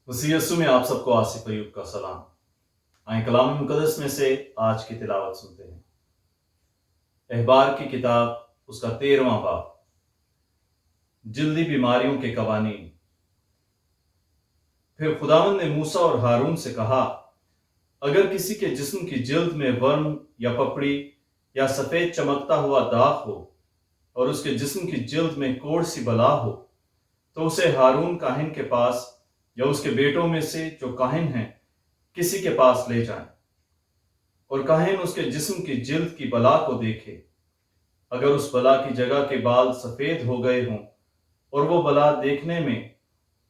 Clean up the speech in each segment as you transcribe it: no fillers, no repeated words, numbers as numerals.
मसीह यीशु में आप सबको आसिफ अयूब का सलाम। आए कलाम मुकद्दस में से आज की तिलावत सुनते हैं। अहबार की किताब उसका 13वां बाब, जल्दी बीमारियों के कवानीन। फिर खुदावंद ने मूसा और हारून से कहा, अगर किसी के जिस्म की जिल्द में वर्म या पपड़ी या सफेद चमकता हुआ दाग हो और उसके जिस्म की जिल्द में कोढ़ सी बला हो, तो उसे हारून काहिन के पास या उसके बेटों में से जो काहिन हैं किसी के पास ले जाएं, और काहिन उसके जिस्म की जिल्द की बला को देखे। अगर उस बला की जगह के बाल सफेद हो गए हों और वो बला देखने में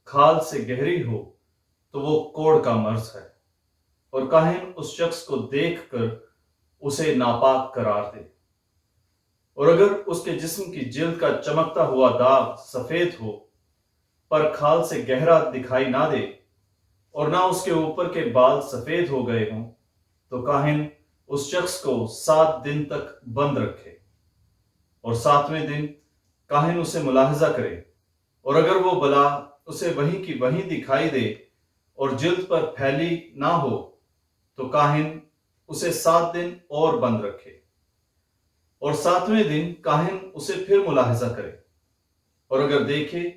खाल से गहरी हो, तो वो कोढ़ का मर्ज है, और काहिन उस शख्स को देखकर उसे नापाक करार दे। और अगर उसके जिस्म की जिल्द का चमकता हुआ दाग सफेद हो पर खाल से गहरा दिखाई ना दे, और ना उसके ऊपर के बाल सफेद हो गए हों, तो काहिन उस शख्स को 7 दिन तक बंद रखे, और 7वें दिन काहिन उसे मुलाहजा करे। और अगर वो बला उसे वहीं की वहीं दिखाई दे और जिल्द पर फैली ना हो, तो काहिन उसे 7 दिन और बंद रखे, और 7वें दिन काहिन उसे फिर मुलाहजा करे। और अगर देखे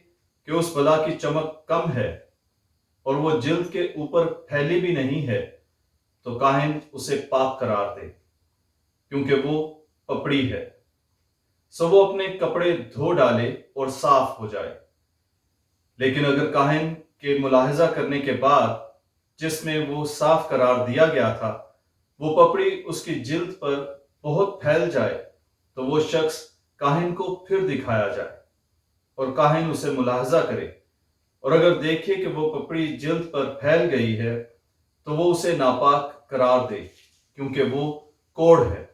कि उस बला की चमक कम है और वो जिल्द के ऊपर फैली भी नहीं है, तो काहिन उसे पाक करार दे, क्योंकि वो पपड़ी है। सो वो अपने कपड़े धो डाले और साफ हो जाए। लेकिन अगर काहिन के मुलाहजा करने के बाद जिसमें वो साफ करार दिया गया था, वो पपड़ी उसकी जिल्द पर बहुत फैल जाए, तो वो शख्स काहिन को फिर दिखाया जाए, और काहिन उसे मुलाहजा करे। और अगर देखे कि वो पपड़ी जिल्द पर फैल गई है, तो वो उसे नापाक करार दे, क्योंकि वो कोढ़ है।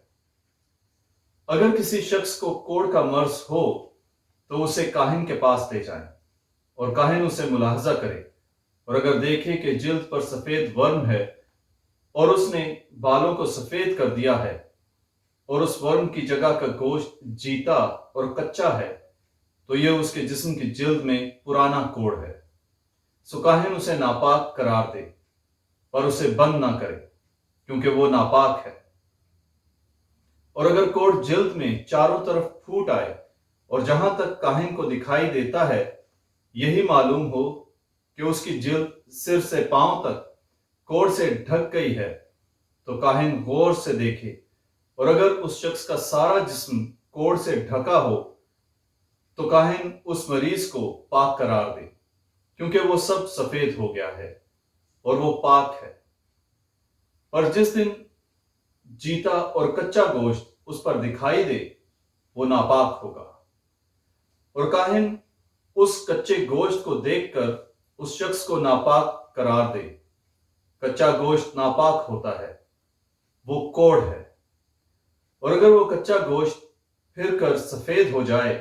अगर किसी शख्स को कोढ़ का मर्ज हो, तो उसे काहिन के पास ले जाएं, और काहिन उसे मुलाहजा करे। और अगर देखे कि जिल्द पर सफेद वर्म है और उसने बालों को सफेद कर दिया है, और उस वर्म की जगह का गोश्त जीता और कच्चा है, तो यह उसके जिस्म की जिल्द में पुराना कोढ़ है। सो काहिन उसे नापाक करार दे, पर उसे बंद ना करे, क्योंकि वो नापाक है। और अगर कोढ़ जिल्द में चारों तरफ फूट आए और जहां तक काहिन को दिखाई देता है यही मालूम हो कि उसकी जिल्द सिर से पांव तक कोढ़ से ढक गई है, तो काहिन गौर से देखे। और अगर उस शख्स का सारा जिस्म कोढ़ से ढका हो, तो काहिन उस मरीज को पाक करार दे, क्योंकि वो सब सफेद हो गया है और वो पाक है। पर जिस दिन जीता और कच्चा गोश्त उस पर दिखाई दे, वो नापाक होगा। और काहिन उस कच्चे गोश्त को देखकर उस शख्स को नापाक करार दे। कच्चा गोश्त नापाक होता है, वो कोढ़ है। और अगर वो कच्चा गोश्त फिर कर सफेद हो जाए,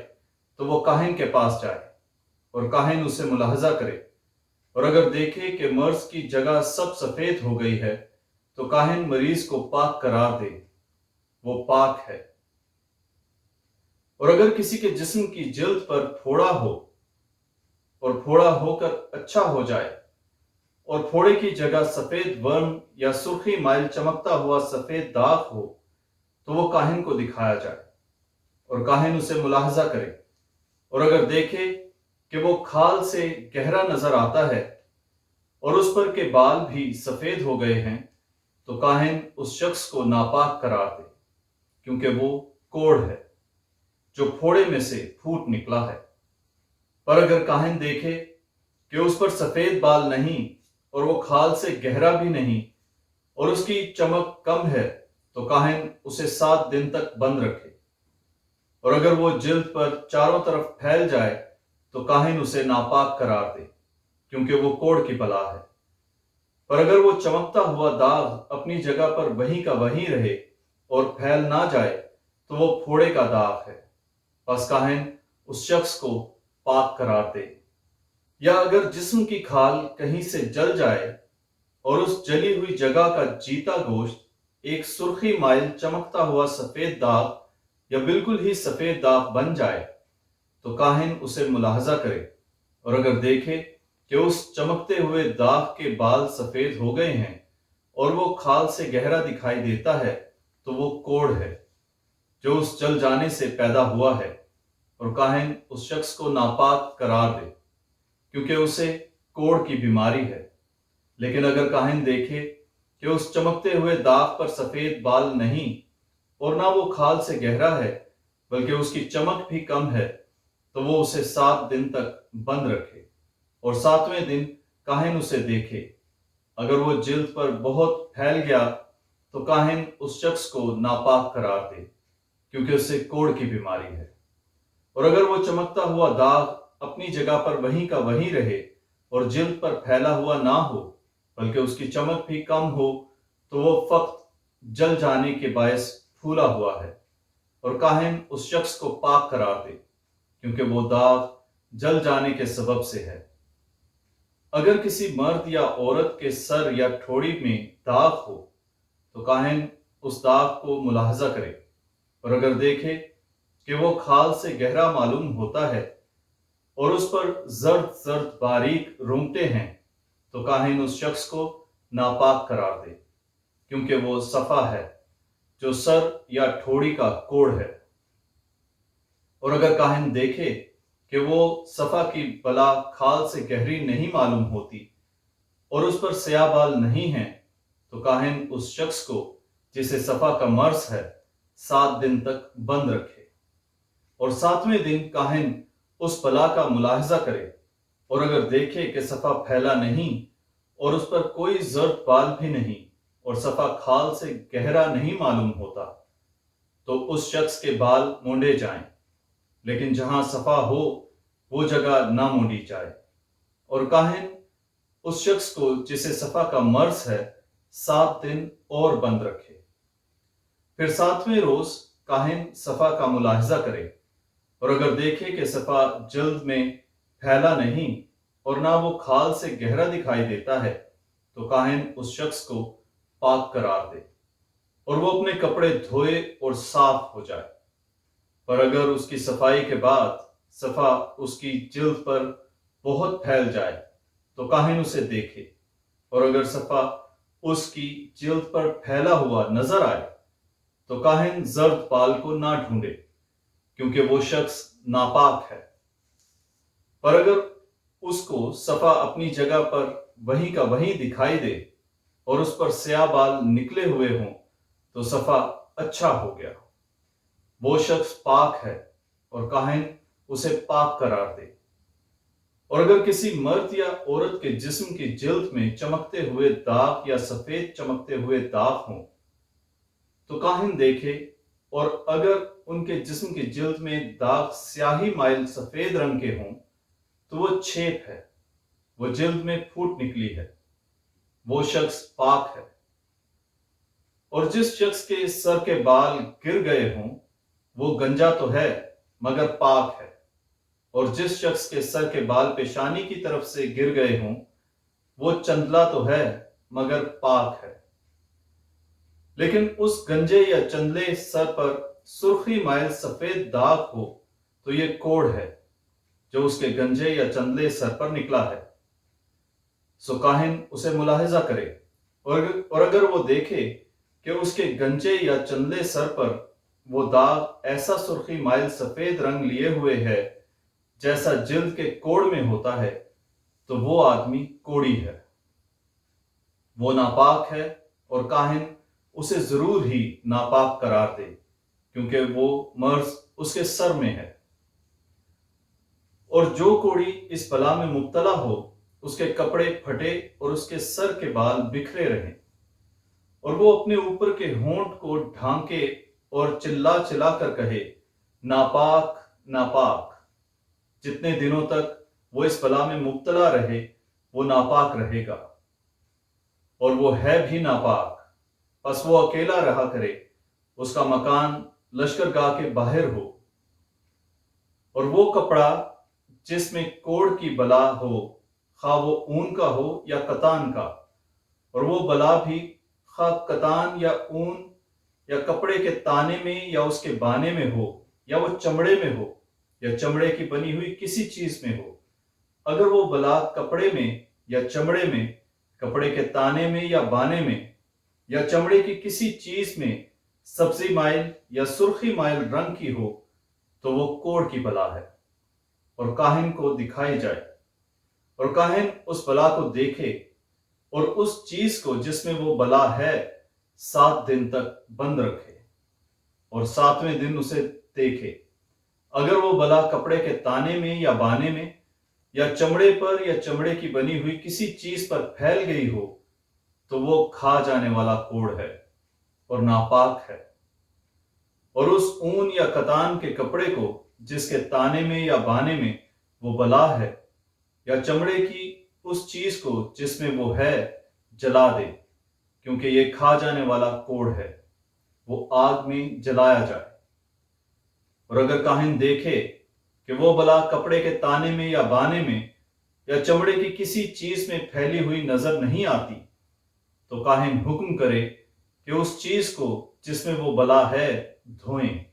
तो वो काहिन के पास जाए, और काहिन उसे मुलाहजा करे। और अगर देखे कि मर्ज की जगह सब सफेद हो गई है, तो काहिन मरीज को पाक करार दे, वो पाक है। और अगर किसी के जिस्म की जिल्द पर फोड़ा हो और फोड़ा होकर अच्छा हो जाए, और फोड़े की जगह सफेद वर्म या सुर्खी माइल चमकता हुआ सफेद दाग हो, तो वो काहिन को दिखाया जाए, और काहिन उसे मुलाहजा करे। और अगर देखे कि वो खाल से गहरा नजर आता है और उस पर के बाल भी सफेद हो गए हैं, तो काहिन उस शख्स को नापाक करार दे, क्योंकि वो कोढ़ है जो फोड़े में से फूट निकला है। पर अगर काहिन देखे कि उस पर सफेद बाल नहीं और वो खाल से गहरा भी नहीं और उसकी चमक कम है, तो काहिन उसे 7 दिन तक बंद रखे। और अगर वो जिल्द पर चारों तरफ फैल जाए, तो काहिन उसे नापाक करार दे, क्योंकि वो कोढ़ की बला है। पर अगर वो चमकता हुआ दाग अपनी जगह पर वहीं का वहीं रहे और फैल ना जाए, तो वो फोड़े का दाग है। बस काहिन उस शख्स को पाक करार दे। या अगर जिस्म की खाल कहीं से जल जाए और उस जली हुई जगह का जीता गोश्त एक सुर्खी माइल चमकता हुआ सफेद दाग या बिल्कुल ही सफेद दाग बन जाए, तो काहिन उसे मुलाहजा करे। और अगर देखे کہ اس چمکتے ہوئے داغ کے بال سفید ہو گئے ہیں اور وہ کھال سے گہرا دکھائی دیتا ہے تو وہ کوڑ ہے جو اس جل جانے سے پیدا ہوا ہے، اور کاہن اس شخص کو ناپاک قرار دے کیونکہ اسے کوڑ کی بیماری ہے۔ لیکن اگر کاہن دیکھے کہ اس چمکتے ہوئے داغ پر سفید بال نہیں اور نہ وہ کھال سے گہرا ہے بلکہ اس کی چمک بھی کم ہے، تو وہ اسے 7 دن تک بند رکھے، اور 7ویں دن کاہن اسے دیکھے۔ اگر وہ جلد پر بہت پھیل گیا تو کاہن اس شخص کو ناپاک قرار دے کیونکہ اسے کوڑ کی بیماری ہے۔ اور اگر وہ چمکتا ہوا داغ اپنی جگہ پر وہیں کا وہیں رہے اور جلد پر پھیلا ہوا نہ ہو بلکہ اس کی چمک بھی کم ہو، تو وہ فقط جل جانے کے باعث پھولا ہوا ہے، اور کاہن اس شخص کو پاک قرار دے کیونکہ وہ داغ جل جانے کے سبب سے ہے۔ اگر کسی مرد یا عورت کے سر یا ٹھوڑی میں داغ ہو تو کاہن اس داغ کو ملاحظہ کرے، اور اگر دیکھے کہ وہ کھال سے گہرا معلوم ہوتا ہے اور اس پر زرد زرد باریک رونگٹے ہیں تو کاہن اس شخص کو ناپاک قرار دے کیونکہ وہ صفا ہے جو سر یا ٹھوڑی کا کوڑ ہے۔ اور اگر کاہن دیکھے کہ وہ صفا کی بلا کھال سے گہری نہیں معلوم ہوتی اور اس پر سیاہ بال نہیں ہیں تو کاہن اس شخص کو جسے صفا کا مرض ہے 7 دن تک بند رکھے، اور 7ویں دن کاہن اس بلا کا ملاحظہ کرے، اور اگر دیکھے کہ صفا پھیلا نہیں اور اس پر کوئی زرد بال بھی نہیں اور صفا کھال سے گہرا نہیں معلوم ہوتا تو اس شخص کے بال مونڈے جائیں، لیکن جہاں صفا ہو وہ جگہ نہ مونڈی جائے، اور کاہن اس شخص کو جسے صفا کا مرض ہے 7 دن اور بند رکھے۔ پھر 7ویں روز کاہن صفا کا ملاحظہ کرے، اور اگر دیکھے کہ صفا جلد میں پھیلا نہیں اور نہ وہ کھال سے گہرا دکھائی دیتا ہے تو کاہن اس شخص کو پاک قرار دے اور وہ اپنے کپڑے دھوئے اور صاف ہو جائے۔ پر اگر اس کی صفائی کے بعد صفا اس کی جلد پر بہت پھیل جائے تو کاہن اسے دیکھے، اور اگر صفا اس کی جلد پر پھیلا ہوا نظر آئے تو کاہن زرد بال کو نہ ڈھونڈے کیونکہ وہ شخص ناپاک ہے۔ پر اگر اس کو صفا اپنی جگہ پر وہیں کا وہیں دکھائی دے اور اس پر سیاہ بال نکلے ہوئے ہوں تو صفا اچھا ہو گیا، وہ شخص پاک ہے اور کاہن اسے پاک قرار دے۔ اور اگر کسی مرد یا عورت کے جسم کی جلد میں چمکتے ہوئے داغ یا سفید چمکتے ہوئے داغ ہوں تو کاہن دیکھے، اور اگر ان کے جسم کی جلد میں داغ سیاہی مائل سفید رنگ کے ہوں تو وہ چھیپ ہے، وہ جلد میں پھوٹ نکلی ہے، وہ شخص پاک ہے۔ اور جس شخص کے سر کے بال گر گئے ہوں وہ گنجا تو ہے مگر پاک ہے، اور جس شخص کے سر کے بال پیشانی کی طرف سے گر گئے ہوں وہ چندلا تو ہے مگر پاک ہے۔ لیکن اس گنجے یا چندلے سر پر سرخی مائل سفید داغ ہو تو یہ کوڑ ہے جو اس کے گنجے یا چندلے سر پر نکلا ہے، سو کاہن اسے ملاحظہ کرے، اور اگر وہ دیکھے کہ اس کے گنجے یا چندلے سر پر وہ داغ ایسا سرخی مائل سفید رنگ لیے ہوئے ہے جیسا جلد کے کوڑ میں ہوتا ہے تو وہ آدمی کوڑی ہے، وہ ناپاک ہے، اور کاہن اسے ضرور ہی ناپاک قرار دے کیونکہ وہ مرض اس کے سر میں ہے۔ اور جو کوڑی اس بلا میں مبتلا ہو اس کے کپڑے پھٹے اور اس کے سر کے بال بکھرے رہیں، اور وہ اپنے اوپر کے ہونٹ کو ڈھانکے اور چلا چلا کر کہے ناپاک ناپاک، جتنے دنوں تک وہ اس بلا میں مبتلا رہے وہ ناپاک رہے گا، اور وہ ہے بھی ناپاک، پس وہ اکیلا رہا کرے، اس کا مکان لشکرگاہ کے باہر ہو۔ اور وہ کپڑا جس میں کوڑ کی بلا ہو، خواہ وہ اون کا ہو یا کتان کا، اور وہ بلا بھی خواہ کتان یا اون یا کپڑے کے تانے میں یا اس کے بانے میں ہو، یا وہ چمڑے میں ہو یا چمڑے کی بنی ہوئی کسی چیز میں ہو، अगर वो बला कपड़े में या चमड़े में, कपड़े के ताने में या बाने में, या चमड़े की किसी चीज में सब्जी माइल या सुर्खी माइल रंग की हो, तो वो कोढ़ की बला है और काहिन को दिखाई जाए। और काहिन उस बला को देखे और उस चीज को जिसमें वो बला है 7 दिन तक बंद रखे और 7वें दिन उसे देखे। अगर वो बला कपड़े के ताने में या बाने में या चमड़े पर या चमड़े की बनी हुई किसी चीज पर फैल गई हो, तो वो खा जाने वाला कोढ़ है और नापाक है। और उस ऊन या कतान के कपड़े को जिसके ताने में या बाने में वो बला है, या चमड़े की उस चीज को जिसमें वो है, जला दे, क्योंकि ये खा जाने वाला कोढ़ है, वो आग में जलाया जाए। और अगर काहिन देखे कि वो बला कपड़े के ताने में या बाने में या चमड़े की किसी चीज में फैली हुई नजर नहीं आती, तो काहिन हुक्म करे कि उस चीज को जिसमें वो बला है धोएं,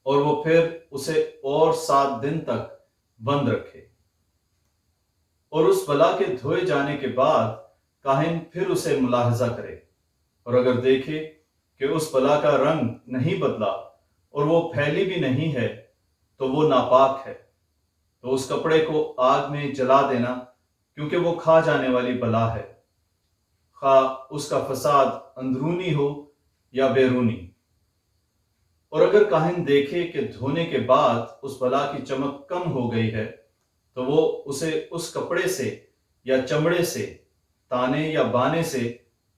और वो फिर उसे और 7 दिन तक बंद रखे। और उस बला के धोए जाने के बाद काहिन फिर उसे मुलाहजा करे, और अगर देखे कि उस बला का रंग नहीं बदला और वो फैली भी नहीं है, तो वो नापाक है, तो उस कपड़े को आग में जला देना, क्योंकि वो खा जाने वाली बला है, खा उसका फसाद अंदरूनी हो या बैरूनी। और अगर काहिन देखे कि धोने के बाद उस बला की चमक कम हो गई है, तो वो उसे उस कपड़े से या चमड़े से, ताने या बाने से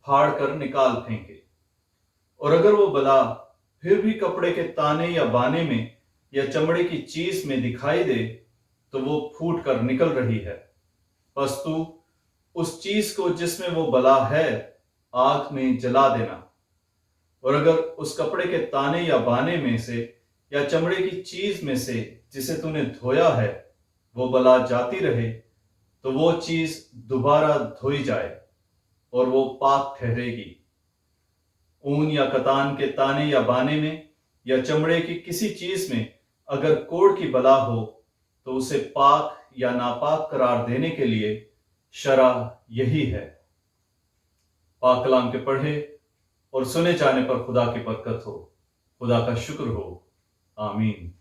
फाड़ कर निकाल फेंके। और अगर वो बला फिर भी कपड़े के ताने या बाने में या चमड़े की चीज में दिखाई दे, तो वो फूट कर निकल रही है, बस तू उस चीज को जिसमें वो बला है आग में जला देना। और अगर उस कपड़े के ताने या बाने में से या चमड़े की चीज में से जिसे तूने धोया है वो बला जाती रहे, तो वो चीज दोबारा धोई जाए और वो पाक ठहरेगी। ऊन या कतान के ताने या बाने में या चमड़े की किसी चीज में अगर कोढ़ की बला हो, तो उसे पाक या नापाक करार देने के लिए शरा यही है। पाक कलाम के पढ़े और सुने जाने पर खुदा की बरकत हो, खुदा का शुक्र हो। आमीन।